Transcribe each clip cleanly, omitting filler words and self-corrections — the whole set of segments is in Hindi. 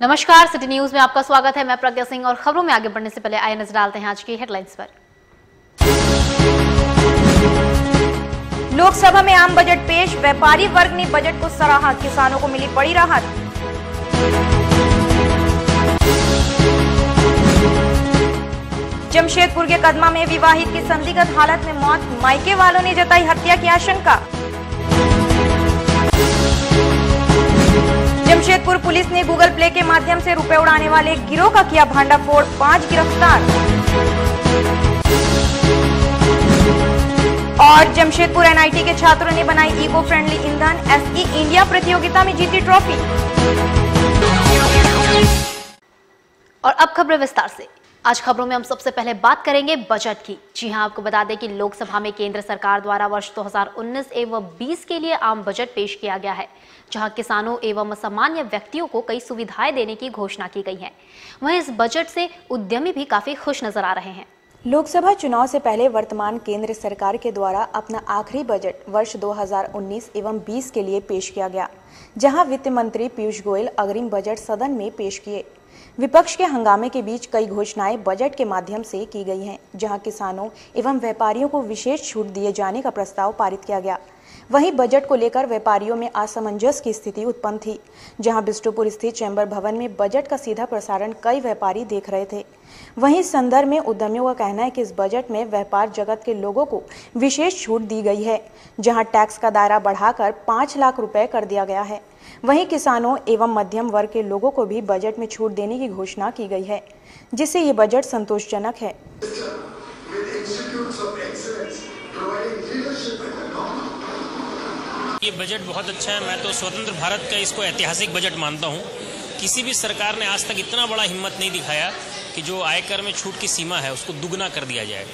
नमस्कार, सिटी न्यूज में आपका स्वागत है। मैं प्रज्ञा सिंह और खबरों में आगे बढ़ने से पहले आइए नजर डालते हैं आज की हेडलाइंस पर। लोकसभा में आम बजट पेश, व्यापारी वर्ग ने बजट को सराहा, किसानों को मिली बड़ी राहत। जमशेदपुर के कदमा में विवाहित की संदिग्ध हालत में मौत, मायके वालों ने जताई हत्या की आशंका। जमशेदपुर पुलिस ने गूगल प्ले के माध्यम से रुपए उड़ाने वाले गिरोह का किया भांडाफोड़, 5 गिरफ्तार। और जमशेदपुर एनआईटी के छात्रों ने बनाई इको फ्रेंडली ईंधन, एसई इंडिया प्रतियोगिता में जीती ट्रॉफी। और अब खबरें विस्तार से। आज खबरों में हम सबसे पहले बात करेंगे बजट की। जी हां, आपको बता दें कि लोकसभा में केंद्र सरकार द्वारा वर्ष 2019 एवं 20 के लिए आम बजट पेश किया गया है, जहां किसानों एवं सामान्य व्यक्तियों को कई सुविधाएं देने की घोषणा की गई है। वहीं इस बजट से उद्यमी भी काफी खुश नजर आ रहे हैं। लोकसभा चुनाव से पहले वर्तमान केंद्र सरकार के द्वारा अपना आखिरी बजट वर्ष 2019 एवं 20 के लिए पेश किया गया, जहां वित्त मंत्री पीयूष गोयल अग्रिम बजट सदन में पेश किए। विपक्ष के हंगामे के बीच कई घोषणाएं बजट के माध्यम से की गई हैं, जहां किसानों एवं व्यापारियों को विशेष छूट दिए जाने का प्रस्ताव पारित किया गया। वहीं बजट को लेकर व्यापारियों में असमंजस की स्थिति उत्पन्न थी, जहां बिष्टुपुर स्थित चैम्बर भवन में बजट का सीधा प्रसारण कई व्यापारी देख रहे थे। वहीं इस संदर्भ में उद्यमियों का कहना है कि इस बजट में व्यापार जगत के लोगों को विशेष छूट दी गई है, जहां टैक्स का दायरा बढ़ाकर 5 लाख रुपए कर दिया गया है। वहीं किसानों एवं मध्यम वर्ग के लोगों को भी बजट में छूट देने की घोषणा की गई है, जिससे ये बजट संतोषजनक है। ये बजट बहुत अच्छा है। मैं तो स्वतंत्र भारत का इसको ऐतिहासिक बजट मानता हूँ। किसी भी सरकार ने आज तक इतना बड़ा हिम्मत नहीं दिखाया कि जो आयकर में छूट की सीमा है उसको दुगना कर दिया जाए।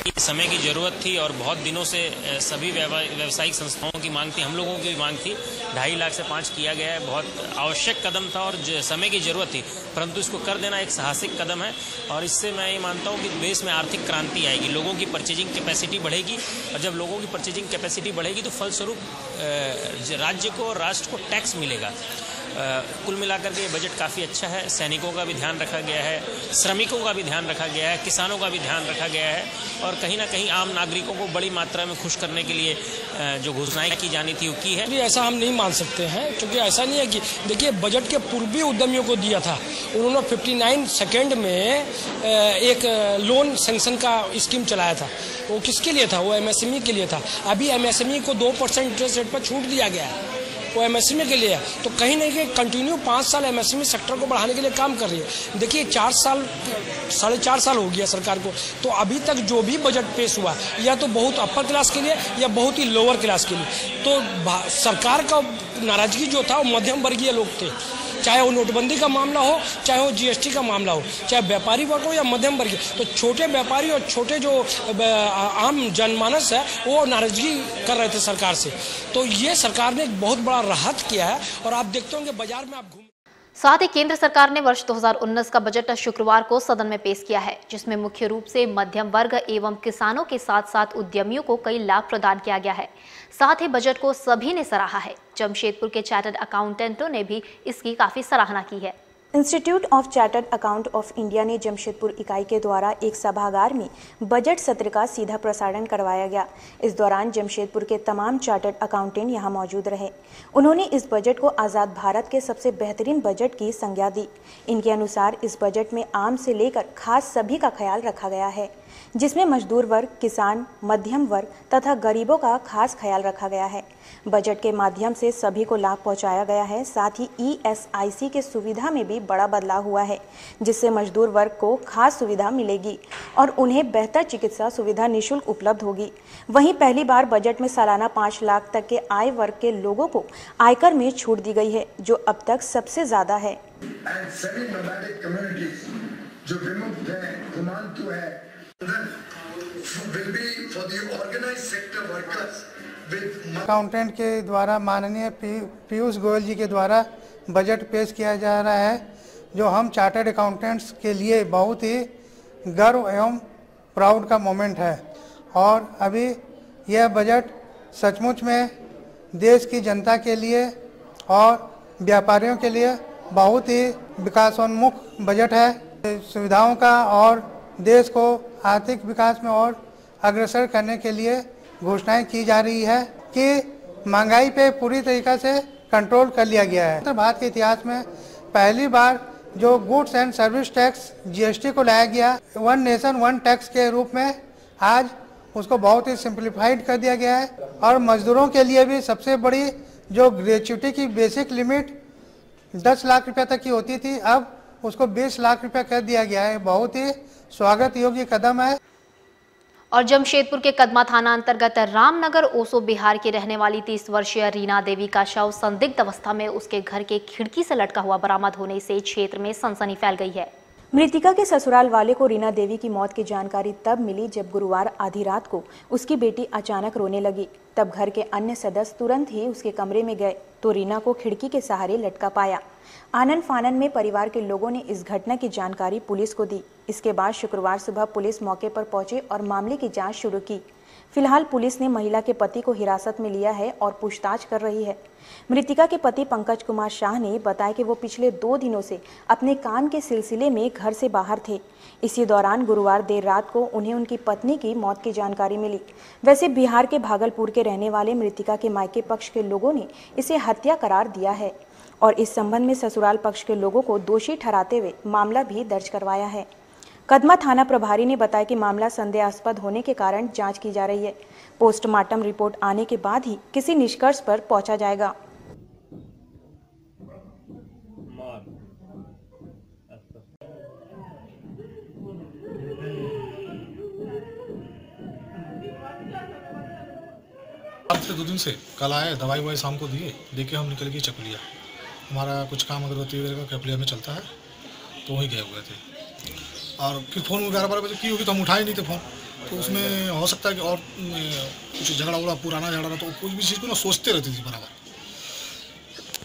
ये समय की ज़रूरत थी और बहुत दिनों से सभी व्यावसायिक संस्थाओं की मांग थी, हम लोगों की भी मांग थी। 2.5 लाख से 5 किया गया है, बहुत आवश्यक कदम था और समय की ज़रूरत थी, परंतु इसको कर देना एक साहसिक कदम है। और इससे मैं ये मानता हूँ कि देश में आर्थिक क्रांति आएगी, लोगों की परचेजिंग कैपेसिटी बढ़ेगी और जब लोगों की परचेजिंग कैपेसिटी बढ़ेगी तो फलस्वरूप राज्य को और राष्ट्र को टैक्स मिलेगा। कुल मिलाकर के ये बजट काफ़ी अच्छा है। सैनिकों का भी ध्यान रखा गया है, श्रमिकों का भी ध्यान रखा गया है, किसानों का भी ध्यान रखा गया है और कहीं ना कहीं आम नागरिकों को बड़ी मात्रा में खुश करने के लिए जो घोषणाएं की जानी थी वो की है। ऐसा हम नहीं मान सकते हैं, क्योंकि ऐसा नहीं है कि देखिए बजट के पूर्वी उद्यमियों को दिया था, उन्होंने 59 सेकेंड में एक लोन सैंक्शन का स्कीम चलाया था। वो किसके लिए था? वो एमएसएमई के लिए था। अभी एमएसएमई को 2% इंटरेस्ट रेट पर छूट दिया गया है, वो एमएसएमई के लिए है। तो कहीं ना कहीं कंटिन्यू 5 साल एमएसएमई सेक्टर को बढ़ाने के लिए काम कर रही है। देखिए 4 साल 4.5 साल हो गया सरकार को, तो अभी तक जो भी बजट पेश हुआ या तो बहुत अपर क्लास के लिए या बहुत ही लोअर क्लास के लिए। तो सरकार का नाराजगी जो था वो मध्यम वर्गीय लोग थे, चाहे वो नोटबंदी का मामला हो, चाहे वो जीएसटी का मामला हो, चाहे व्यापारी वर्ग हो या मध्यम वर्गीय। तो छोटे व्यापारी और छोटे जो आम जनमानस है वो नाराजगी कर रहे थे सरकार से। तो ये सरकार ने एक बहुत बड़ा राहत किया है और आप देखते होंगे बाजार में आप घूम। साथ ही केंद्र सरकार ने वर्ष 2019 का बजट शुक्रवार को सदन में पेश किया है, जिसमें मुख्य रूप से मध्यम वर्ग एवं किसानों के साथ साथ उद्यमियों को कई लाभ प्रदान किया गया है। साथ ही बजट को सभी ने सराहा है। जमशेदपुर के चार्टर्ड अकाउंटेंटों ने भी इसकी काफी सराहना की है। Institute of chartered account of India ने जमशेदपुर इकाई के द्वारा एक सभागार में बजट सत्र का सीधा प्रसारण करवाया गया। इस दौरान जमशेदपुर के तमाम चार्टर्ड अकाउंटेंट यहां मौजूद रहे। उन्होंने इस बजट को आज़ाद भारत के सबसे बेहतरीन बजट की संज्ञा दी। इनके अनुसार इस बजट में आम से लेकर खास सभी का ख्याल रखा गया है, जिसमें मजदूर वर्ग, किसान, मध्यम वर्ग तथा गरीबों का खास ख्याल रखा गया है। बजट के माध्यम से सभी को लाभ पहुंचाया गया है। साथ ही ईएसआईसी के सुविधा में भी बड़ा बदलाव हुआ है, जिससे मजदूर वर्ग को खास सुविधा मिलेगी और उन्हें बेहतर चिकित्सा सुविधा निःशुल्क उपलब्ध होगी। वहीं पहली बार बजट में सालाना 5 लाख तक के आय वर्ग के लोगों को आयकर में छूट दी गई है, जो अब तक सबसे ज्यादा है। अकाउंटेंट के द्वारा माननीय पीयूष गोयल जी के द्वारा बजट पेश किया जा रहा है, जो हम चार्टर्ड अकाउंटेंट्स के लिए बहुत ही गर्व एवं प्राउड का मोमेंट है। और अभी यह बजट सचमुच में देश की जनता के लिए और व्यापारियों के लिए बहुत ही विकासोन्मुख बजट है। सुविधाओं का और देश को आर्थिक विकास में और अग्रसर करने के लिए घोषणाएं की जा रही है कि महंगाई पे पूरी तरीके से कंट्रोल कर लिया गया है। उत्तर भारत के इतिहास में पहली बार जो goods and service tax GST को लाया गया, वन नेशन वन टैक्स के रूप में, आज उसको बहुत ही सिंप्लीफाइड कर दिया गया है। और मजदूरों के लिए भी सबसे बड़ी जो ग्रेच्युटी की बेसिक लिमिट 10 लाख रुपए तक की होती थी, अब उसको 20 लाख रुपए कर दिया गया है। बहुत ही स्वागत योग्य कदम है। और जमशेदपुर के कदमा थाना अंतर्गत रामनगर ओसो बिहार की रहने वाली 30 वर्षीय रीना देवी का शव संदिग्ध अवस्था में उसके घर के खिड़की से लटका हुआ बरामद होने से क्षेत्र में सनसनी फैल गई है। मृतिका के ससुराल वाले को रीना देवी की मौत की जानकारी तब मिली जब गुरुवार आधी रात को उसकी बेटी अचानक रोने लगी। तब घर के अन्य सदस्य तुरंत ही उसके कमरे में गए तो रीना को खिड़की के सहारे लटका पाया। आनन फानन में परिवार के लोगों ने इस घटना की जानकारी पुलिस को दी। इसके बाद शुक्रवार सुबह पुलिस मौके पर पहुंचे और मामले की जांच शुरू की। फिलहाल पुलिस ने महिला के पति को हिरासत में लिया है और पूछताछ कर रही है। मृतिका के पति पंकज कुमार शाह ने बताया कि वो पिछले 2 दिनों से अपने काम के सिलसिले में घर से बाहर थे। इसी दौरान गुरुवार देर रात को उन्हें उनकी पत्नी की मौत की जानकारी मिली। वैसे बिहार के भागलपुर के रहने वाले मृतिका के मायके पक्ष के लोगों ने इसे हत्या करार दिया है और इस संबंध में ससुराल पक्ष के लोगों को दोषी ठहराते हुए मामला भी दर्ज करवाया है। कदमा थाना प्रभारी ने बताया कि मामला संदेहास्पद होने के कारण जांच की जा रही है। पोस्टमार्टम रिपोर्ट आने के बाद ही किसी निष्कर्ष पर पहुंचा जाएगा। पिछले 2 दिन से कल आए, दवाई ववाई शाम को दिए, देके हम निकल गए चकुलिया। हमारा कुछ काम अगरबत्ती वगैरह का कैपलिया में चलता है, तो वहीं गए हुए थे। और फिर फ़ोन 11-12 बजे की होगी तो हम उठाए नहीं थे फ़ोन। तो उसमें हो सकता है कि और कुछ झगड़ा उगड़ा पुराना झगड़ा, तो कोई भी चीज़ को ना सोचते रहती थी बराबर।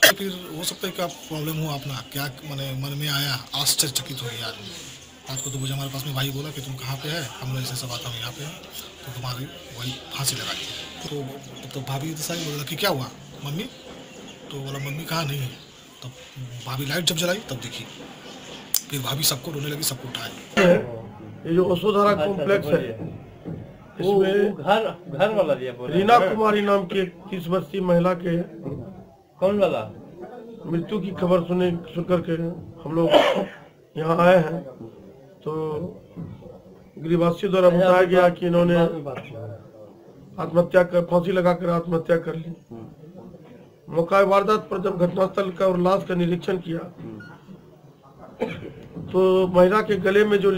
तो फिर हो सकता है क्या प्रॉब्लम हुआ, अपना क्या मैंने मन में आया, आश्चर्यचकित हो गया आदमी। रात को 2 बजे हमारे पास में भाई बोला कि तुम कहाँ पे है, हम लोग ऐसे सब आता हूँ यहाँ पे, तो तुम्हारी वही फांसी लगा दी। तो भाभी तो सारी बोला कि क्या हुआ मम्मी, तो बोला मम्मी कहाँ नहीं है। तब भाभी लाइट जब जलाई तब देखी, फिर भाभी सबको रोने लगी, सबको उठाए। ये जो वसुधारा कॉम्प्लेक्स है, इसमें घर वाला रीना कुमारी नाम की 30 वर्षीय महिला के कौन वाला मृत्यु की खबर सुन करके हम लोग यहाँ आए हैं। तो गिरिवासियों द्वारा बताया गया कि इन्होंने आत्महत्या कर, फांसी लगाकर आत्महत्या कर ली। मौका वारदात पर जब घटनास्थल का और लाश का निरीक्षण किया तो महिला के गले में जो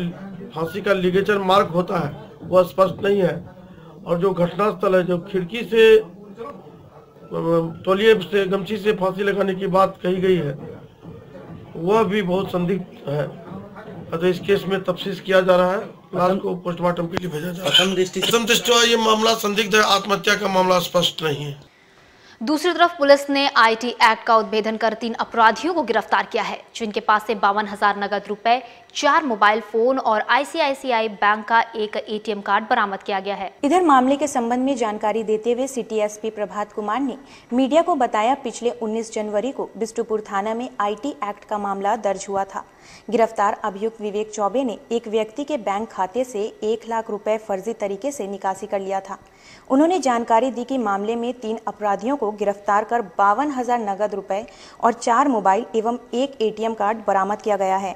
फांसी का लिगेचर मार्क होता है वह स्पष्ट नहीं है, और जो घटनास्थल है, जो खिड़की से तौलिए से गमछी से फांसी लगाने की बात कही गई है, वह भी बहुत संदिग्ध है। तो इस केस में तफ्तीश किया जा रहा है, लाश को पोस्टमार्टम के लिए भेजा जा रहा है। प्रथम दृष्टया ये मामला संदिग्ध है, आत्महत्या का मामला स्पष्ट नहीं है। दूसरी तरफ पुलिस ने आईटी एक्ट का उद्भेदन कर 3 अपराधियों को गिरफ्तार किया है, जिनके पास से 52,000 नगद रुपए, 4 मोबाइल फोन और आईसीआईसीआई बैंक का एक एटीएम कार्ड बरामद किया गया है। इधर मामले के संबंध में जानकारी देते हुए सिटी एसपी प्रभात कुमार ने मीडिया को बताया, पिछले 19 जनवरी को बिष्टुपुर थाना में आईटी एक्ट का मामला दर्ज हुआ था। गिरफ्तार अभियुक्त विवेक चौबे ने एक व्यक्ति के बैंक खाते से 1 लाख रुपए फर्जी तरीके से निकासी कर लिया था। उन्होंने जानकारी दी कि मामले में 3 अपराधियों को गिरफ्तार कर 52,000 नगद रुपए और 4 मोबाइल एवं 1 एटीएम कार्ड बरामद किया गया है।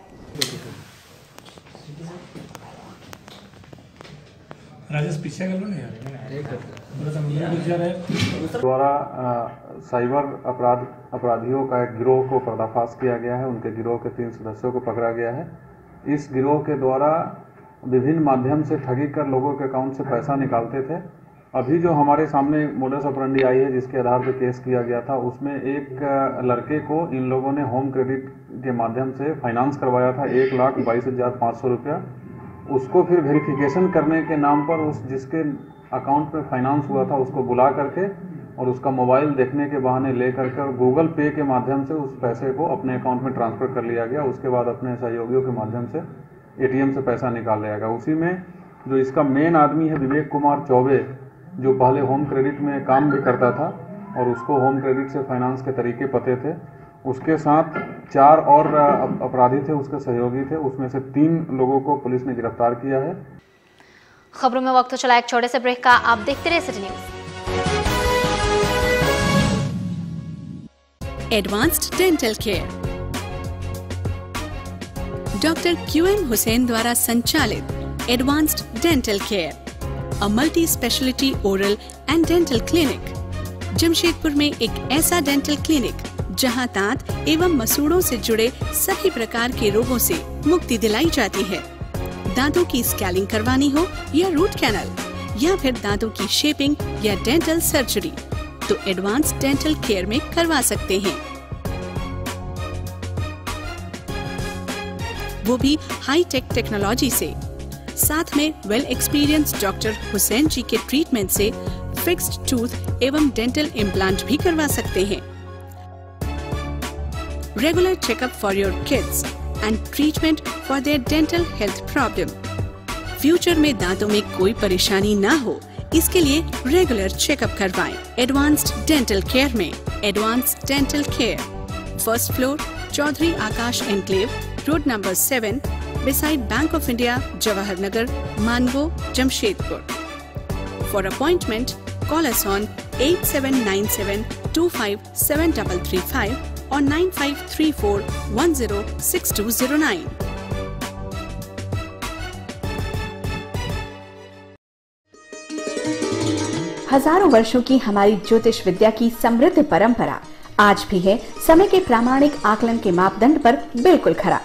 द्वारा साइबर अपराधियों का एक गिरोह को पर्दाफाश किया गया है। उनके गिरोह के 3 सदस्यों को पकड़ा गया है। इस गिरोह के द्वारा विभिन्न माध्यम से ठगी कर लोगों के अकाउंट से पैसा निकालते थे। अभी जो हमारे सामने मोडस ऑपरेंडी आई है, जिसके आधार पर केस किया गया था, उसमें एक लड़के को इन लोगों ने होम क्रेडिट के माध्यम से फाइनेंस करवाया था 1,22,500 रुपया। उसको फिर वेरिफिकेशन करने के नाम पर उस जिसके अकाउंट में फाइनेंस हुआ था उसको बुला करके और उसका मोबाइल देखने के बहाने ले करके और गूगल पे के माध्यम से उस पैसे को अपने अकाउंट में ट्रांसफ़र कर लिया गया। उसके बाद अपने सहयोगियों के माध्यम से एटीएम से पैसा निकाल लिया गया। उसी में जो इसका मेन आदमी है विवेक कुमार चौबे, जो पहले होम क्रेडिट में काम भी करता था और उसको होम क्रेडिट से फाइनेंस के तरीके पते थे, उसके साथ 4 और अपराधी थे, उसके सहयोगी थे। उसमें से 3 लोगों को पुलिस ने गिरफ्तार किया है। खबरों में वक्त तो चला एक छोटे से ब्रेक का। आप देखते रहे city news. Advanced dental care doctor QM Hussain द्वारा संचालित advanced dental care, a multi speciality oral and dental clinic. Jamshedpur में एक ऐसा डेंटल क्लिनिक जहां दांत एवं मसूड़ों से जुड़े सभी प्रकार के रोगों से मुक्ति दिलाई जाती है। दांतों की स्कैनिंग करवानी हो या रूट कैनल या फिर दांतों की शेपिंग या डेंटल सर्जरी तो एडवांस डेंटल केयर में करवा सकते हैं, वो भी हाई टेक टेक्नोलॉजी से। साथ में well experience doctor Hussain ji के ट्रीटमेंट से फिक्स्ड टूथ एवं डेंटल इम्प्लांट भी करवा सकते हैं। Regular checkup for your kids and treatment for their dental health problem. Future में दांतों में कोई परेशानी ना हो, इसके लिए रेगुलर चेकअप करवाएं। एडवांस्ड डेंटल केयर में advanced dental care, first floor, Chaudhary Akash enclave, road number 7, beside Bank of India, Jawahar Nagar, Mango, Jamshedpur. For appointment, call us on 8797257335 or 9534106209. हजारों वर्षों की हमारी ज्योतिष विद्या की समृद्ध परंपरा आज भी है समय के प्रामाणिक आकलन के मापदंड पर बिल्कुल खरा।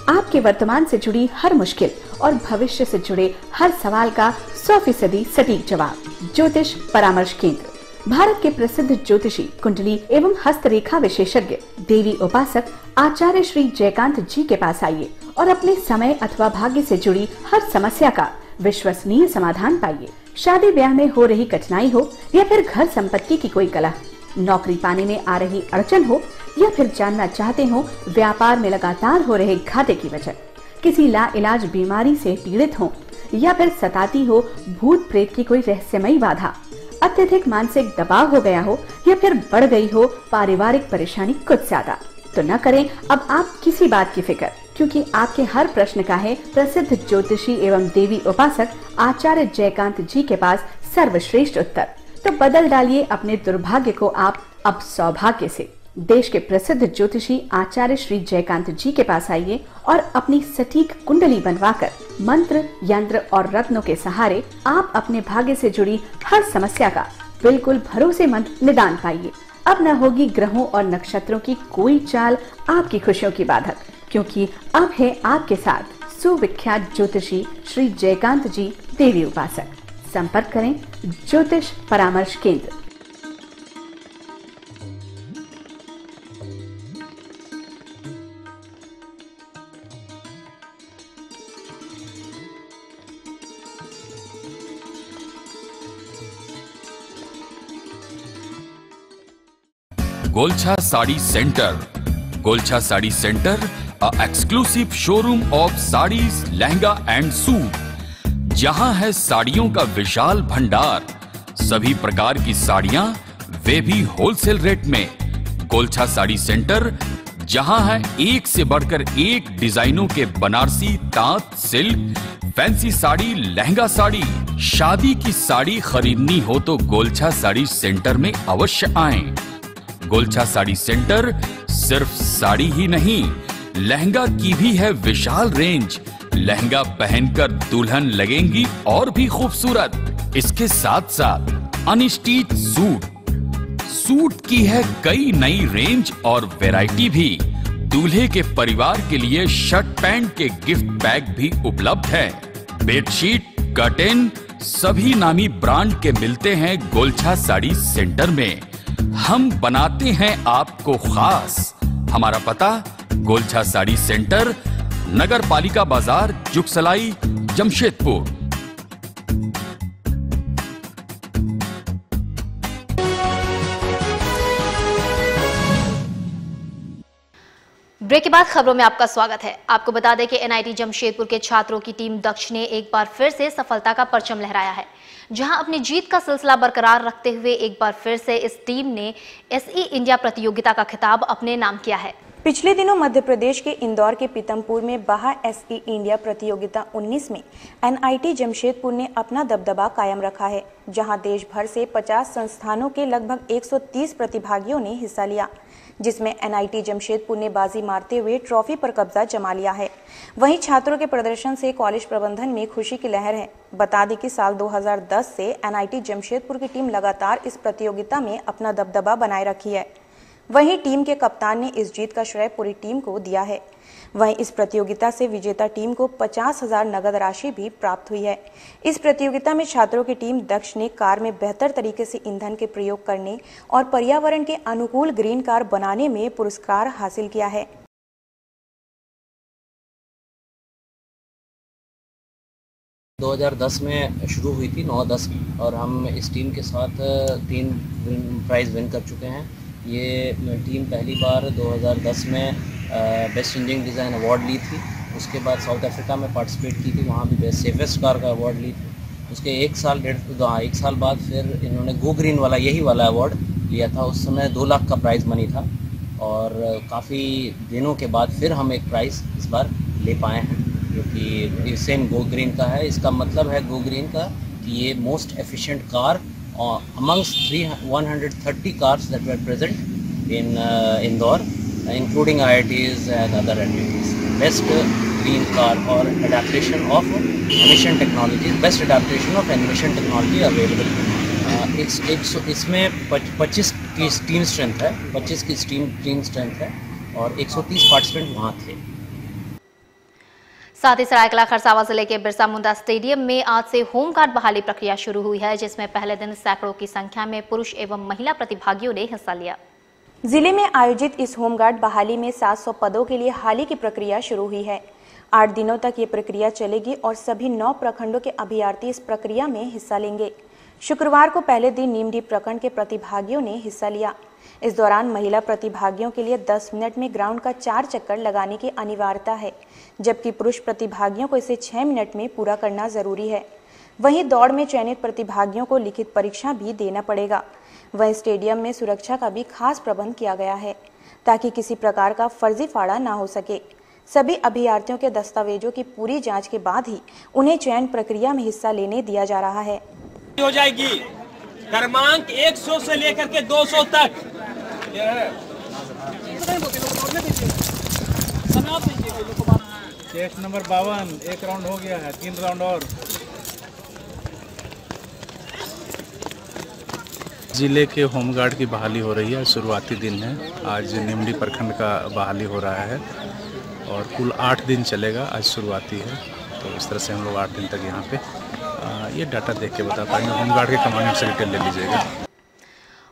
आपके वर्तमान से जुड़ी हर मुश्किल और भविष्य से जुड़े हर सवाल का 100% सटीक जवाब। ज्योतिष परामर्श केंद्र भारत के प्रसिद्ध ज्योतिषी, कुंडली एवं हस्तरेखा विशेषज्ञ, देवी उपासक आचार्य श्री जयकांत जी के पास आइए और अपने समय अथवा भाग्य से जुड़ी हर समस्या का विश्वसनीय समाधान पाइए। शादी ब्याह में हो रही कठिनाई हो या फिर घर संपत्ति की कोई कलह, नौकरी पाने में आ रही अड़चन हो या फिर जानना चाहते हो व्यापार में लगातार हो रहे घाटे की वजह, किसी लाइलाज बीमारी से पीड़ित हो या फिर सताती हो भूत प्रेत की कोई रहस्यमयी बाधा, अत्यधिक मानसिक दबाव हो गया हो या फिर बढ़ गई हो पारिवारिक परेशानी कुछ ज्यादा, तो न करें अब आप किसी बात की फिक्र, क्योंकि आपके हर प्रश्न का है प्रसिद्ध ज्योतिषी एवं देवी उपासक आचार्य जयकांत जी के पास सर्वश्रेष्ठ उत्तर। तो बदल डालिए अपने दुर्भाग्य को आप अब सौभाग्य से। देश के प्रसिद्ध ज्योतिषी आचार्य श्री जयकांत जी के पास आइए और अपनी सटीक कुंडली बनवाकर मंत्र, यंत्र और रत्नों के सहारे आप अपने भाग्य से जुड़ी हर समस्या का बिल्कुल भरोसेमंद निदान पाइए। अब न होगी ग्रहों और नक्षत्रों की कोई चाल आपकी खुशियों की बाधक, क्योंकि अब है आपके साथ सुविख्यात ज्योतिषी श्री जयकांत जी, देवी उपासक। संपर्क करें ज्योतिष परामर्श केंद्र। Golchha sari centre. Golchha sari centre, a exclusive showroom of saris, lehenga and suit, जहां है साड़ियों का विशाल भंडार, सभी प्रकार की साड़ियां, वे भी होलसेल रेट में। गोलछा साड़ी सेंटर, जहां है एक से बढ़कर एक डिजाइनों के बनारसी, तांत, सिल्क, फैंसी साड़ी, लहंगा साड़ी। शादी की साड़ी खरीदनी हो तो गोलछा साड़ी सेंटर में अवश्य आएं। गोलछा साड़ी सेंटर सिर्फ साड़ी ही नहीं, लहंगा की भी है विशाल रेंज। लहंगा पहनकर दुल्हन लगेंगी और भी खूबसूरत। इसके साथ साथ अनस्टिच सूट की है कई नई रेंज और वैरायटी भी। दूल्हे के परिवार के लिए शर्ट पैंट के गिफ्ट पैक भी उपलब्ध है। बेडशीट, कर्टेन सभी नामी ब्रांड के मिलते हैं गोलछा साड़ी सेंटर में। हम बनाते हैं आपको खास। हमारा पता गोलछा साड़ी सेंटर, नगर पालिका बाजार, जुगसलाई, जमशेदपुर। ब्रेक के बाद खबरों में आपका स्वागत है। आपको बता दें कि एनआईटी जमशेदपुर के छात्रों की टीम दक्ष ने एक बार फिर से सफलता का परचम लहराया है, जहां अपनी जीत का सिलसिला बरकरार रखते हुए एक बार फिर से इस टीम ने एसई इंडिया प्रतियोगिता का खिताब अपने नाम किया है। पिछले दिनों मध्य प्रदेश के इंदौर के पीतमपुर में बहा एसई इंडिया प्रतियोगिता 19 में एनआईटी जमशेदपुर ने अपना दबदबा कायम रखा है, जहां देश भर से 50 संस्थानों के लगभग 130 प्रतिभागियों ने हिस्सा लिया, जिसमें एनआईटी जमशेदपुर ने बाजी मारते हुए ट्रॉफी पर कब्जा जमा लिया है। वहीं छात्रों के प्रदर्शन से कॉलेज प्रबंधन में खुशी की लहर है। बता दें कि साल 2010 से एनआईटी जमशेदपुर की टीम लगातार इस प्रतियोगिता में अपना दबदबा बनाए रखी है। वहीं टीम के कप्तान ने इस जीत का श्रेय पूरी टीम को दिया है। वहीं इस प्रतियोगिता से विजेता टीम को 50,000 नगद राशि भी प्राप्त हुई है। इस प्रतियोगिता में छात्रों की टीम दक्ष ने कार में बेहतर तरीके से ईंधन के प्रयोग करने और पर्यावरण के अनुकूल ग्रीन कार बनाने में पुरस्कार हासिल किया है। – 2010 में शुरू हुई थी 9-10 और हम इस टीम के साथ 3 प्राइज़ विन कर चुके हैं। ये टीम पहली बार 2010 में बेस्ट इंजीनियरिंग डिज़ाइन अवार्ड ली थी। उसके बाद साउथ अफ्रीका में पार्टिसिपेट की थी, वहाँ भी बेस्ट सेफेस्ट कार का अवार्ड ली थी। उसके एक साल बाद फिर इन्होंने गो ग्रीन वाला यही वाला अवार्ड लिया था। उस समय 2 लाख का प्राइज़ मनी था और काफ़ी दिनों के बाद फिर हम एक प्राइज़ इस बार ले पाए हैं, जो कि सेम गो ग्रीन का है। इसका मतलब है गो ग्रीन का कि ये most efficient car amongst 130 cars that were present in Indore, including IITs and other entities. Best green car or adaptation of emission technology, best adaptation of emission technology available. इसमें 25 की टीम स्ट्रेंथ है, 25 की टीम स्ट्रेंथ है और 130 पार्टिसिपेंट वहाँ थे। साथ ही सरायकला खरसावां जिले के बिरसा मुंडा स्टेडियम में आज से होमगार्ड बहाली प्रक्रिया शुरू हुई है, जिसमें पहले दिन सैकड़ों की संख्या में पुरुष एवं महिला प्रतिभागियों ने हिस्सा लिया। जिले में आयोजित इस होमगार्ड बहाली में 700 पदों के लिए हाली की प्रक्रिया शुरू हुई है। 8 दिनों तक ये प्रक्रिया चलेगी और सभी 9 प्रखंडों के अभ्यर्थी इस प्रक्रिया में हिस्सा लेंगे। शुक्रवार को पहले दिन नीमडी प्रखंड के प्रतिभागियों ने हिस्सा लिया। इस दौरान महिला प्रतिभागियों के लिए 10 मिनट में ग्राउंड का 4 चक्कर लगाने की अनिवार्यता है, जबकि पुरुष प्रतिभागियों को इसे 6 मिनट में पूरा करना जरूरी है। वहीं दौड़ में चयनित प्रतिभागियों को लिखित परीक्षा भी देना पड़ेगा। वहीं स्टेडियम में सुरक्षा का भी खास प्रबंध किया गया है, ताकि किसी प्रकार का फर्जीवाड़ा ना हो सके। सभी अभ्यर्थियों के दस्तावेजों की पूरी जाँच के बाद ही उन्हें चयन प्रक्रिया में हिस्सा लेने दिया जा रहा है। हो जाएगी क्रमांक 100 से लेकर के 200 तक। केस नंबर 52, 1 राउंड हो गया है, 3 राउंड और। जिले के होमगार्ड की बहाली हो रही है, शुरुआती दिन है। आज नीमडी प्रखंड का बहाली हो रहा है और कुल 8 दिन चलेगा। आज शुरुआती है, तो इस तरह से हम लोग 8 दिन तक यहाँ पे ये डाटा देख के बता पाएंगे। होमगार्ड के कमांडेंट से डिटेल ले लीजिएगा।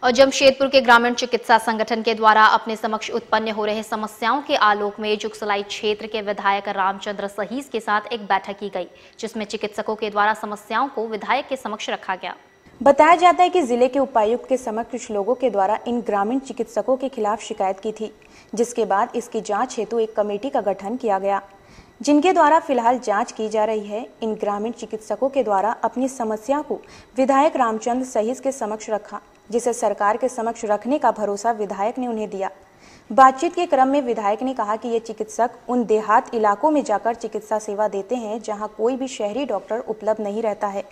और जमशेदपुर के ग्रामीण चिकित्सा संगठन के द्वारा अपने समक्ष उत्पन्न हो रहे समस्याओं के आलोक में जुगसलाई क्षेत्र के विधायक रामचंद्र सहीस के साथ एक बैठक की गई, जिसमें चिकित्सकों के द्वारा समस्याओं को विधायक के समक्ष रखा गया। बताया जाता है कि जिले के उपायुक्त के समक्ष कुछ लोगों के द्वारा इन ग्रामीण चिकित्सकों के खिलाफ शिकायत की थी, जिसके बाद इसकी जाँच हेतु एक कमेटी का गठन किया गया, जिनके द्वारा फिलहाल जांच की जा रही है। इन ग्रामीण चिकित्सकों के द्वारा अपनी समस्या को विधायक रामचंद्र सहीस के समक्ष रखा, जिसे सरकार के समक्ष रखने का भरोसा विधायक ने उन्हें दिया। बातचीत के क्रम में विधायक ने कहा कि ये चिकित्सक उन देहात इलाकों में जाकर चिकित्सा सेवा देते हैं जहां कोई भी शहरी डॉक्टर उपलब्ध नहीं रहता है।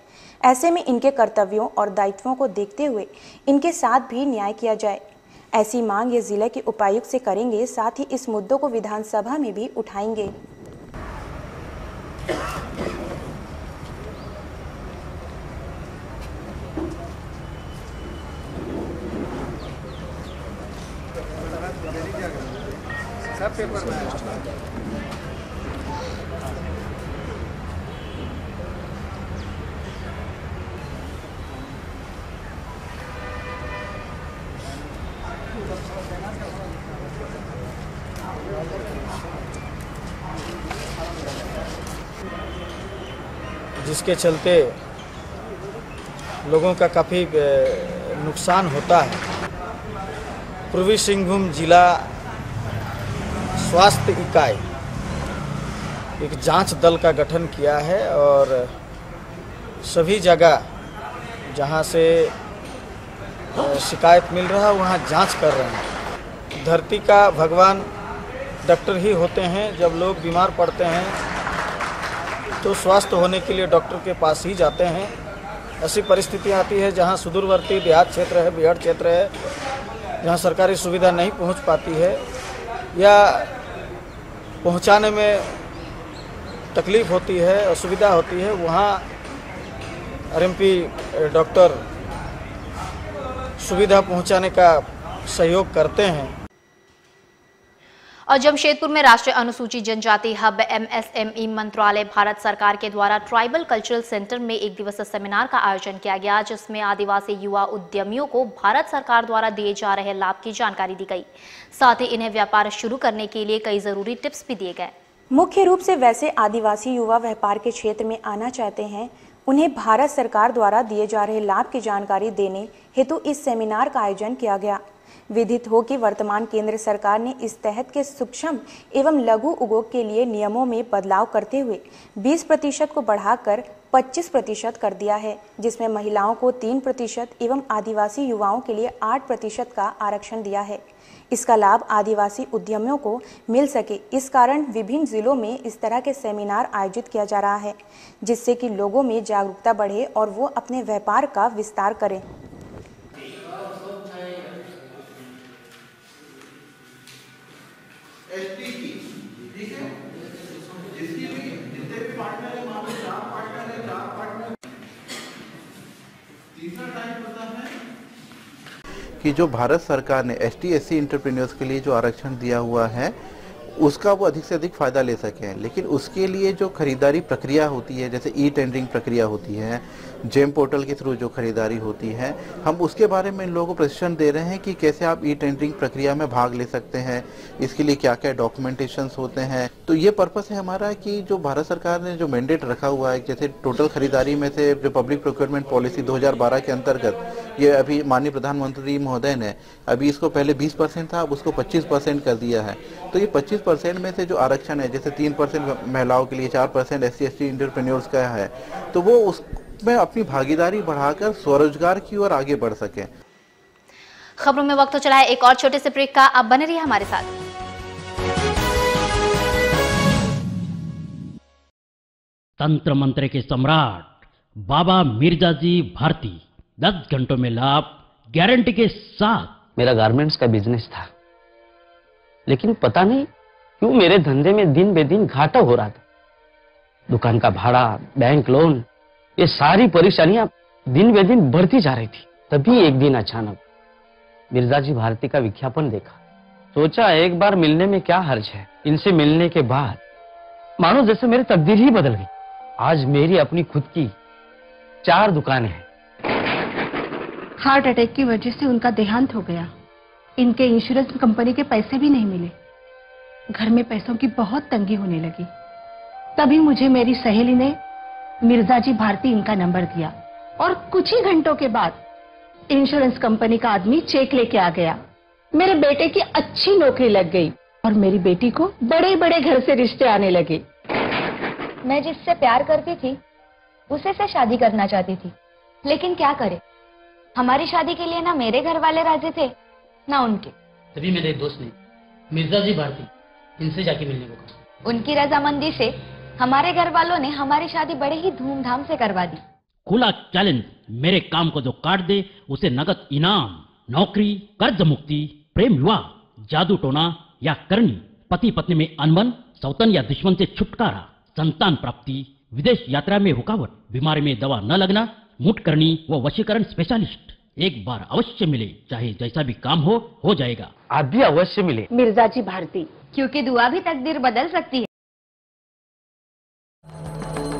ऐसे में इनके कर्तव्यों और दायित्वों को देखते हुए इनके साथ भी न्याय किया जाए। ऐसी मांग ये जिले के उपायुक्त से करेंगे, साथ ही इस मुद्दों को विधानसभा में भी उठाएंगे। सब पेपर में जिसके चलते लोगों का काफ़ी नुकसान होता है। पूर्वी सिंहभूम जिला स्वास्थ्य इकाई एक जांच दल का गठन किया है और सभी जगह जहां से शिकायत मिल रहा है वहां जांच कर रहे हैं। धरती का भगवान डॉक्टर ही होते हैं। जब लोग बीमार पड़ते हैं तो स्वस्थ होने के लिए डॉक्टर के पास ही जाते हैं। ऐसी परिस्थिति आती है जहां सुदूरवर्ती देहात क्षेत्र है, बिहार क्षेत्र है, जहां सरकारी सुविधा नहीं पहुंच पाती है या पहुंचाने में तकलीफ होती है, असुविधा होती है, वहां आरएमपी डॉक्टर सुविधा पहुंचाने का सहयोग करते हैं। और जमशेदपुर में राष्ट्रीय अनुसूचित जनजाति हब एमएसएमई मंत्रालय भारत सरकार के द्वारा ट्राइबल कल्चरल सेंटर में एक दिवसीय सेमिनार का आयोजन किया गया, जिसमें आदिवासी युवा उद्यमियों को भारत सरकार द्वारा दिए जा रहे लाभ की जानकारी दी गई। साथ ही इन्हें व्यापार शुरू करने के लिए कई जरूरी टिप्स भी दिए गए। मुख्य रूप से वैसे आदिवासी युवा व्यापार के क्षेत्र में आना चाहते हैं, उन्हें भारत सरकार द्वारा दिए जा रहे लाभ की जानकारी देने हेतु इस सेमिनार का आयोजन किया गया। विदित हो कि वर्तमान केंद्र सरकार ने इस तहत के सूक्ष्म एवं लघु उद्योग के लिए नियमों में बदलाव करते हुए 20% को बढ़ाकर 25% कर दिया है, जिसमें महिलाओं को 3% एवं आदिवासी युवाओं के लिए 8% का आरक्षण दिया है। इसका लाभ आदिवासी उद्यमियों को मिल सके, इस कारण विभिन्न जिलों में इस तरह के सेमिनार आयोजित किया जा रहा है, जिससे कि लोगों में जागरूकता बढ़े और वो अपने व्यापार का विस्तार करें। कि जो भारत सरकार ने ST/SC एंटरप्रेन्योर्स के लिए जो आरक्षण दिया हुआ है उसका वो अधिक से अधिक फायदा ले सकें, लेकिन उसके लिए जो खरीदारी प्रक्रिया होती है, जैसे ई-टेंडरिंग प्रक्रिया होती है, जेम पोर्टल के थ्रू जो खरीदारी होती है, हम उसके बारे में इन लोगों को प्रशिक्षण दे रहे हैं कि कैसे आप ई-टेंडरिंग प्रक्रिया में भाग ले सकते हैं, इसके लिए क्या क्या डॉक्यूमेंटेशंस होते हैं। तो ये पर्पस है हमारा कि जो भारत सरकार ने जो मैंडेट रखा हुआ है, जैसे टोटल खरीदारी में से जो पब्लिक प्रोक्योरमेंट पॉलिसी 2012 के अंतर्गत ये अभी माननीय प्रधानमंत्री महोदय ने अभी इसको पहले 20% था, अब उसको 25% कर दिया है। तो ये 25% में से जो आरक्षण है, जैसे 3% महिलाओं के लिए, 4% SC/ST एंटरप्रेन्योर्स का है, तो वो उसमें अपनी भागीदारी बढ़ाकर स्वरोजगार की ओर आगे बढ़ सके। खबरों में वक्त तो चला है एक और छोटे से ब्रेक का, आप बने रहिए हमारे साथ। तंत्र मंत्र के सम्राट बाबा मिर्जाजी भारती 10 घंटों में लाभ गारंटी के साथ। मेरा गारमेंट्स का बिजनेस था, लेकिन पता नहीं क्यों मेरे धंधे में दिन बे दिन घाटा हो रहा था। दुकान का भाड़ा, बैंक लोन, ये सारी परेशानियां दिन बे दिन बढ़ती जा रही थी। तभी एक दिन अचानक मिर्जाजी भारती का विज्ञापन देखा। सोचा एक बार मिलने में क्या हर्ज है। इनसे मिलने के बाद मानो जैसे मेरी तकदीर ही बदल गई। आज मेरी अपनी खुद की 4 दुकानें हैं। हार्ट अटैक की वजह से उनका देहांत हो गया। इनके इंश्योरेंस कंपनी के पैसे भी नहीं मिले। घर में पैसों की बहुत तंगी होने लगी। तभी मुझे मेरी सहेली ने मिर्जाजी भारती इनका नंबर दिया और कुछ ही घंटों के बाद इंश्योरेंस कंपनी का आदमी चेक लेके आ गया। मेरे बेटे की अच्छी नौकरी लग गई और मेरी बेटी को बड़े बड़े घर से रिश्ते आने लगे। मैं जिससे प्यार करती थी उसे से शादी करना चाहती थी, लेकिन क्या करे, हमारी शादी के लिए ना मेरे घर वाले राजी थे ना उनके। तभी मेरे दोस्त ने मिर्जाजी भारती इनसे जाके मिलने को कहा। उनकी रजामंदी से हमारे घर वालों ने हमारी शादी बड़े ही धूमधाम से करवा दी। खुला चैलेंज, मेरे काम को जो काट दे उसे नगद इनाम, नौकरी, कर्ज मुक्ति, प्रेम विवाह, जादू टोना या करनी, पति पत्नी में अनबन, सौतन या दुश्मन से छुटकारा, संतान प्राप्ति, विदेश यात्रा में रुकावट, बीमारी में दवा न लगना, मुठ करनी व वशीकरण स्पेशलिस्ट। एक बार अवश्य मिले, चाहे जैसा भी काम हो जाएगा। आप भी अवश्य मिले मिर्जाजी भारती, क्योंकि दुआ भी तकदीर बदल सकती है।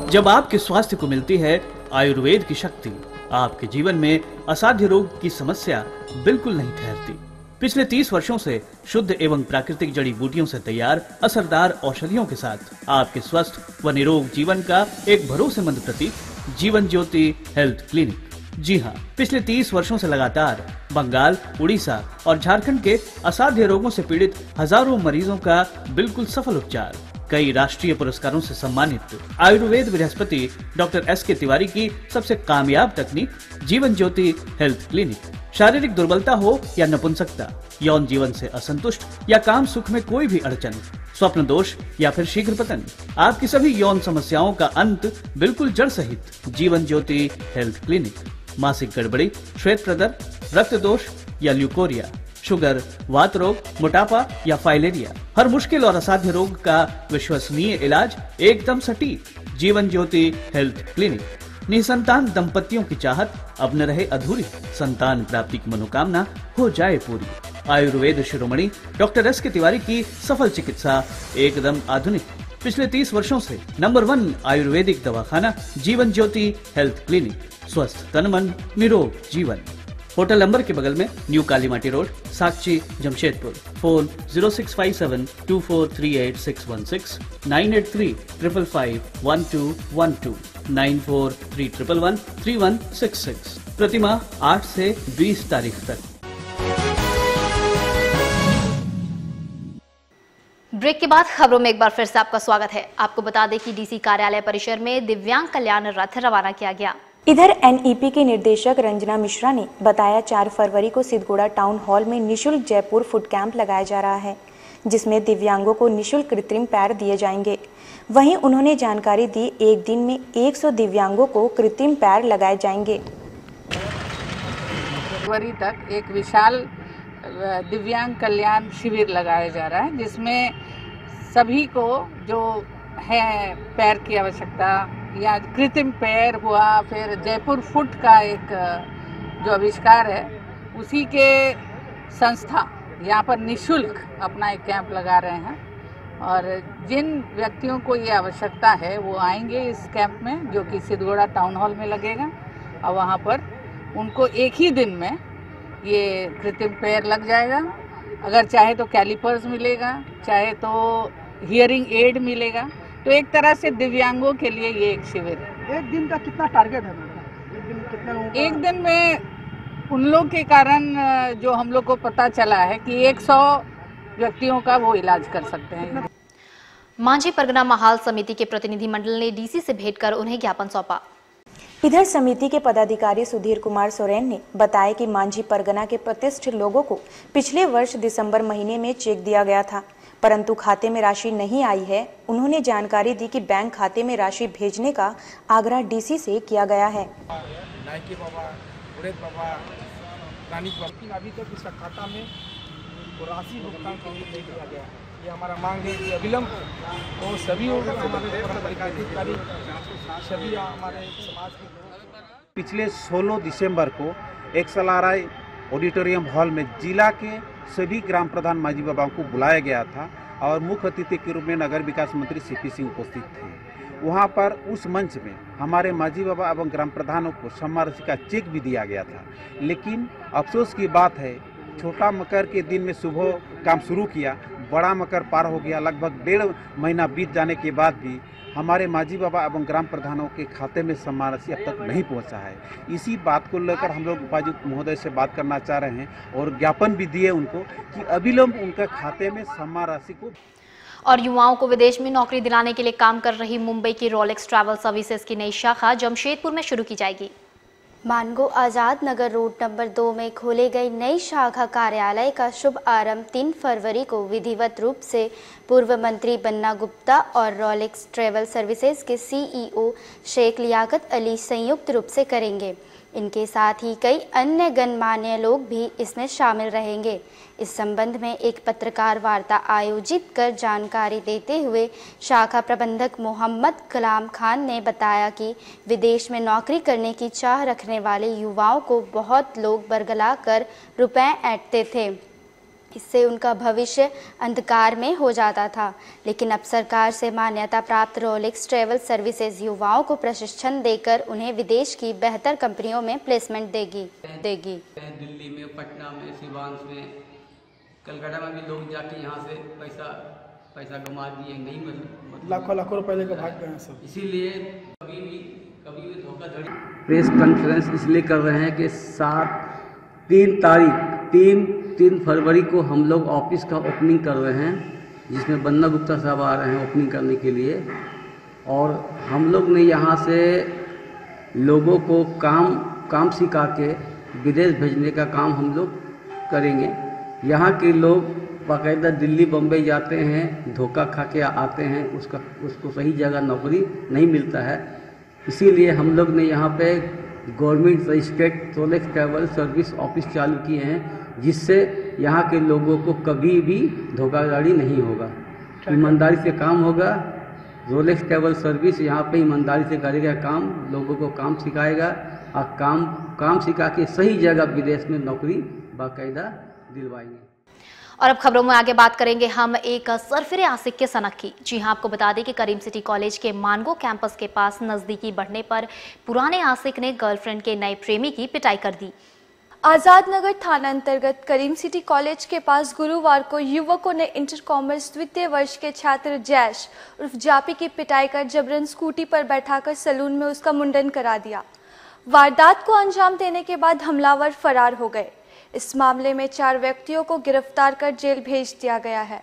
जब आपके स्वास्थ्य को मिलती है आयुर्वेद की शक्ति, आपके जीवन में असाध्य रोग की समस्या बिल्कुल नहीं ठहरती। पिछले 30 वर्षों से शुद्ध एवं प्राकृतिक जड़ी बूटियों से तैयार असरदार औषधियों के साथ आपके स्वस्थ व निरोग जीवन का एक भरोसेमंद प्रतीक जीवन ज्योति हेल्थ क्लिनिक। जी हाँ, पिछले 30 वर्षों से लगातार बंगाल, उड़ीसा और झारखंड के असाध्य रोगों से पीड़ित हजारों मरीजों का बिल्कुल सफल उपचार, कई राष्ट्रीय पुरस्कारों से सम्मानित आयुर्वेद बृहस्पति डॉक्टर S.K. तिवारी की सबसे कामयाब तकनीक जीवन ज्योति हेल्थ क्लिनिक। शारीरिक दुर्बलता हो या नपुंसकता, यौन जीवन से असंतुष्ट या काम सुख में कोई भी अड़चन, स्वप्न दोष या फिर शीघ्र पतन, आपकी सभी यौन समस्याओं का अंत बिल्कुल जड़ सहित जीवन ज्योति हेल्थ क्लिनिक। मासिक गड़बड़ी, श्वेत प्रदर, रक्त दोष या ल्यूकोरिया, शुगर, वात रोग, मोटापा या फाइलेरिया, हर मुश्किल और असाध्य रोग का विश्वसनीय इलाज एकदम सटीक जीवन ज्योति हेल्थ क्लिनिक। निसंतान दंपतियों की चाहत अब न रहे अधूरी, संतान प्राप्ति की मनोकामना हो जाए पूरी। आयुर्वेद शिरोमणि डॉक्टर S.K. तिवारी की सफल चिकित्सा एकदम आधुनिक। पिछले 30 वर्षों से नंबर 1 आयुर्वेदिक दवाखाना जीवन ज्योति हेल्थ क्लिनिक। स्वस्थ तन मन, निरोग जीवन। होटल नंबर के बगल में न्यू कालीमाटी रोड, साक्षी, जमशेदपुर। फोन 0657243816, 9835551212, 9431113166। प्रतिमाह 8 से 20 तारीख तक। ब्रेक के बाद खबरों में एक बार फिर से आपका स्वागत है। आपको बता दें कि डीसी कार्यालय परिसर में दिव्यांग कल्याण रथ रवाना किया गया। इधर NEP के निदेशक रंजना मिश्रा ने बताया 4 फरवरी को सिद्धगोड़ा टाउन हॉल में निशुल्क जयपुर फुट कैंप लगाया जा रहा है, जिसमें दिव्यांगों को निशुल्क कृत्रिम पैर दिए जाएंगे। वहीं उन्होंने जानकारी दी, एक दिन में 100 दिव्यांगों को कृत्रिम पैर लगाए जाएंगे। फरवरी तक एक विशाल दिव्यांग कल्याण शिविर लगाया जा रहा है, जिसमें सभी को जो है पैर की आवश्यकता या कृत्रिम पैर हुआ, फिर जयपुर फुट का एक जो आविष्कार है, उसी के संस्था यहाँ पर निशुल्क अपना एक कैंप लगा रहे हैं। और जिन व्यक्तियों को ये आवश्यकता है वो आएंगे इस कैंप में, जो कि सिद्धगोड़ा टाउन हॉल में लगेगा, और वहाँ पर उनको एक ही दिन में ये कृत्रिम पैर लग जाएगा। अगर चाहे तो कैलिपर्स मिलेगा, चाहे तो हियरिंग एड मिलेगा। तो एक तरह से दिव्यांगों के लिए ये एक शिविर है। एक दिन का कितना टारगेट है? एक दिन में उन लोग के कारण जो हम लोग को पता चला है कि 100 व्यक्तियों का वो इलाज कर सकते हैं। मांझी परगना महाल समिति के प्रतिनिधि मंडल ने डीसी से भेंट कर उन्हें ज्ञापन सौंपा। इधर समिति के पदाधिकारी सुधीर कुमार सोरेन ने बताया कि मांझी परगना के प्रतिष्ठित लोगों को पिछले वर्ष दिसंबर महीने में चेक दिया गया था, परंतु खाते में राशि नहीं आई है। उन्होंने जानकारी दी कि बैंक खाते में राशि भेजने का आग्रह डीसी से किया गया है। नायके बाबा, उड़ेद बाबा, रानी बाबा, अभी तक इसका खाता में राशि भुगतान के लिए नहीं किया गया। ये हमारा मांग है कि अविलंब और सभी हमारे सभी हमारे समाज के। पिछले 16 दिसंबर को एक सलाराय ऑडिटोरियम हॉल में जिला के सभी ग्राम प्रधान मांझी बाबाओं को बुलाया गया था और मुख्य अतिथि के रूप में नगर विकास मंत्री CP सिंह उपस्थित थे। वहां पर उस मंच में हमारे मांझी बाबा एवं ग्राम प्रधानों को सम्मान राशि का चेक भी दिया गया था। लेकिन अफसोस की बात है, छोटा मकर के दिन में सुबह काम शुरू किया, बड़ा मकर पार हो गया, लगभग 1.5 महीना बीत जाने के बाद भी हमारे मांझी बाबा एवं ग्राम प्रधानों के खाते में सम्मान राशि अब तक नहीं पहुंचा है। इसी बात को लेकर हम लोग उपायुक्त महोदय से बात करना चाह रहे हैं और ज्ञापन भी दिए उनको कि अविलंब उनके खाते में सम्मान राशि को। और युवाओं को विदेश में नौकरी दिलाने के लिए काम कर रही मुंबई की रोलेक्स ट्रैवल सर्विसेज की नई शाखा जमशेदपुर में शुरू की जाएगी। मानगो आजाद नगर रोड नंबर 2 में खोले गई नई शाखा कार्यालय का शुभ आरंभ 3 फरवरी को विधिवत रूप से पूर्व मंत्री बन्ना गुप्ता और रोलेक्स ट्रैवल सर्विसेज के CEO शेख लियाकत अली संयुक्त रूप से करेंगे। इनके साथ ही कई अन्य गणमान्य लोग भी इसमें शामिल रहेंगे। इस संबंध में एक पत्रकार वार्ता आयोजित कर जानकारी देते हुए शाखा प्रबंधक मोहम्मद कलाम खान ने बताया कि विदेश में नौकरी करने की चाह रखने वाले युवाओं को बहुत लोग बरगला कर रुपए ऐंठते थे। इससे उनका भविष्य अंधकार में हो जाता था, लेकिन अब सरकार से मान्यता प्राप्त रोलेक्स ट्रैवल सर्विसेज युवाओं को प्रशिक्षण देकर उन्हें विदेश की बेहतर कंपनियों में प्लेसमेंट देगी। दिल्ली में, पटना में, सिवान में, कलकत्ता में भी लोग जाके यहाँ से पैसा कमा दिए, नहीं मतलब लाखों रुपए लेकर भाग गए हैं सब। इसीलिए कभी भी कभी भी धोखाधड़ी। प्रेस कॉन्फ्रेंस इसलिए कर रहे हैं कि 3 फरवरी को हम लोग ऑफिस का ओपनिंग कर रहे हैं, जिसमें बन्ना गुप्ता साहब आ रहे हैं ओपनिंग करने के लिए। और हम लोग ने यहाँ से लोगों को काम सिखा के विदेश भेजने का काम हम लोग करेंगे। यहाँ के लोग बाकायदा दिल्ली बम्बई जाते हैं, धोखा खा के आते हैं, उसको सही जगह नौकरी नहीं मिलता है। इसीलिए हम लोग ने यहाँ पे government registered Rolex travel service office चालू किए हैं, जिससे यहाँ के लोगों को कभी भी धोखाधड़ी नहीं होगा, ईमानदारी से काम होगा। रोलेक्स ट्रैवल सर्विस यहाँ पे ईमानदारी से करेगा काम, लोगों को काम सिखाएगा और काम सिखा के सही जगह विदेश में नौकरी बाकायदा दिलवाएंगे। और अब खबरों में आगे बात करेंगे हम एक सरफिरे आशिक के सनक की। जी हां, आपको बता दें कि करीम सिटी कॉलेज के मानगो कैंपस के पास नजदीकी बढ़ने पर पुराने आशिक ने गर्लफ्रेंड के नए प्रेमी की पिटाई कर दी। आजाद नगर थाना अंतर्गत करीम सिटी कॉलेज के पास गुरुवार को युवकों ने इंटर कॉमर्स द्वितीय वर्ष के छात्र जैश उर्फ जापी की पिटाई कर जबरन स्कूटी पर बैठाकर सैलून में उसका मुंडन करा दिया। वारदात को अंजाम देने के बाद हमलावर फरार हो गए। इस मामले में 4 व्यक्तियों को गिरफ्तार कर जेल भेज दिया गया है।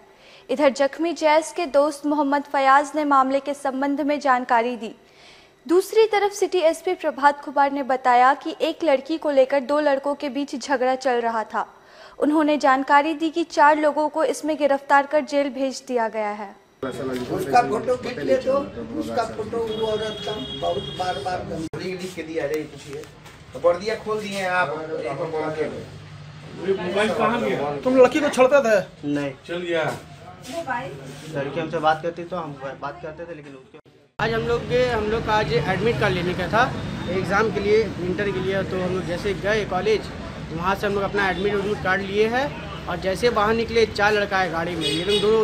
इधर जख्मी जैश के दोस्त मोहम्मद फयाज ने मामले के संबंध में जानकारी दी। दूसरी तरफ सिटी एसपी प्रभात कुमार ने बताया कि एक लड़की को लेकर 2 लड़कों के बीच झगड़ा चल रहा था। उन्होंने जानकारी दी कि 4 लोगों को इसमें गिरफ्तार कर जेल भेज दिया गया है। उसका फोटो खींच ले तो उसका फोटो वो औरत का बहुत बार लिख के दिया रे, पूछिए वर्दिया खोल दिए आप। मोबाइल कहाँ गया? तुम लड़की को छोड़ते थे? नहीं, चल गया। लड़की हमसे बात करती तो हम बात करते थे, लेकिन आज हम लोग का आज एडमिट कार्ड लेने का था एग्ज़ाम के लिए, इंटर के लिए। तो हम लोग जैसे गए कॉलेज, वहाँ से हम लोग अपना एडमिट कार्ड लिए हैं और जैसे बाहर निकले 4 लड़का है गाड़ी में।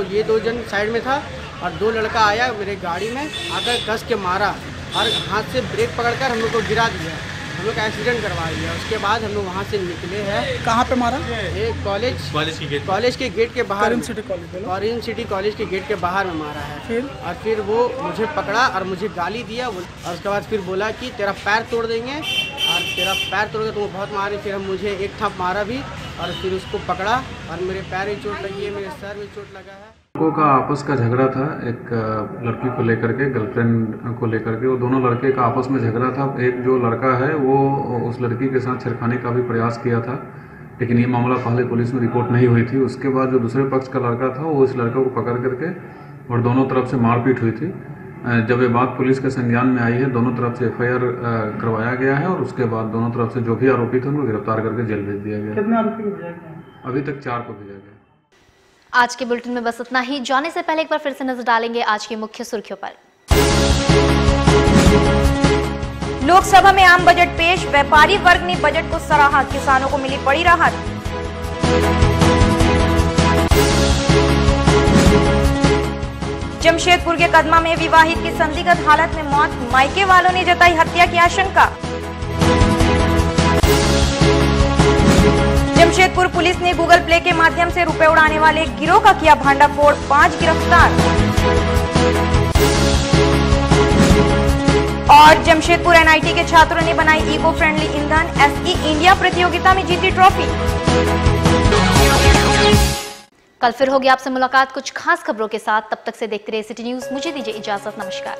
ये 2 जन साइड में था और 2 लड़का आया मेरे गाड़ी में आकर कस के मारा और हाथ से ब्रेक पकड़कर हम लोग को गिरा दिया। हम लोग का एक्सीडेंट करवा दिया। उसके बाद हम लोग वहाँ से निकले हैं। कहाँ पे मारा? एक कॉलेज के गेट के बाहर, करीम सिटी कॉलेज के गेट के बाहर में मारा है। फिर वो मुझे पकड़ा और मुझे गाली दिया और उसके बाद फिर बोला कि तेरा पैर तोड़ देंगे और तेरा पैर तोड़ के तुम बहुत मारे। फिर हम मुझे एक थाप मारा भी और फिर उसको पकड़ा और मेरे पैर में चोट लगी है, मेरे सर में चोट लगा है। लड़कों का आपस का झगड़ा था, एक लड़की को लेकर के, गर्लफ्रेंड को लेकर के। वो दोनों लड़के का आपस में झगड़ा था। एक जो लड़का है वो उस लड़की के साथ छेड़खानी का भी प्रयास किया था, लेकिन ये मामला पहले पुलिस में रिपोर्ट नहीं हुई थी। उसके बाद जो दूसरे पक्ष का लड़का था वो इस लड़के को पकड़ करके और दोनों तरफ से मारपीट हुई थी। जब ये बात पुलिस के संज्ञान में आई है, दोनों तरफ से FIR करवाया गया है और उसके बाद दोनों तरफ से जो भी आरोपी थे उनको गिरफ्तार करके जेल भेज दिया गया। कितने आरोपी को भेजा गया? अभी तक 4 को भेजा गया। आज के बुलेटिन में बस इतना ही। जाने से पहले एक बार फिर से नजर डालेंगे आज की मुख्य सुर्खियों पर। लोकसभा में आम बजट पेश, व्यापारी वर्ग ने बजट को सराहा, किसानों को मिली बड़ी राहत। जमशेदपुर के कदमा में विवाहित की संदिग्ध हालत में मौत, मायके वालों ने जताई हत्या की आशंका। जमशेदपुर पुलिस ने गूगल प्ले के माध्यम से रुपए उड़ाने वाले गिरोह का किया भांडाफोड़, 5 गिरफ्तार। और जमशेदपुर NIT के छात्रों ने बनाई इको फ्रेंडली ईंधन, SE इंडिया प्रतियोगिता में जीती ट्रॉफी। कल फिर होगी आपसे मुलाकात कुछ खास खबरों के साथ। तब तक से देखते रहिए सिटी न्यूज। मुझे दीजिए इजाजत। नमस्कार।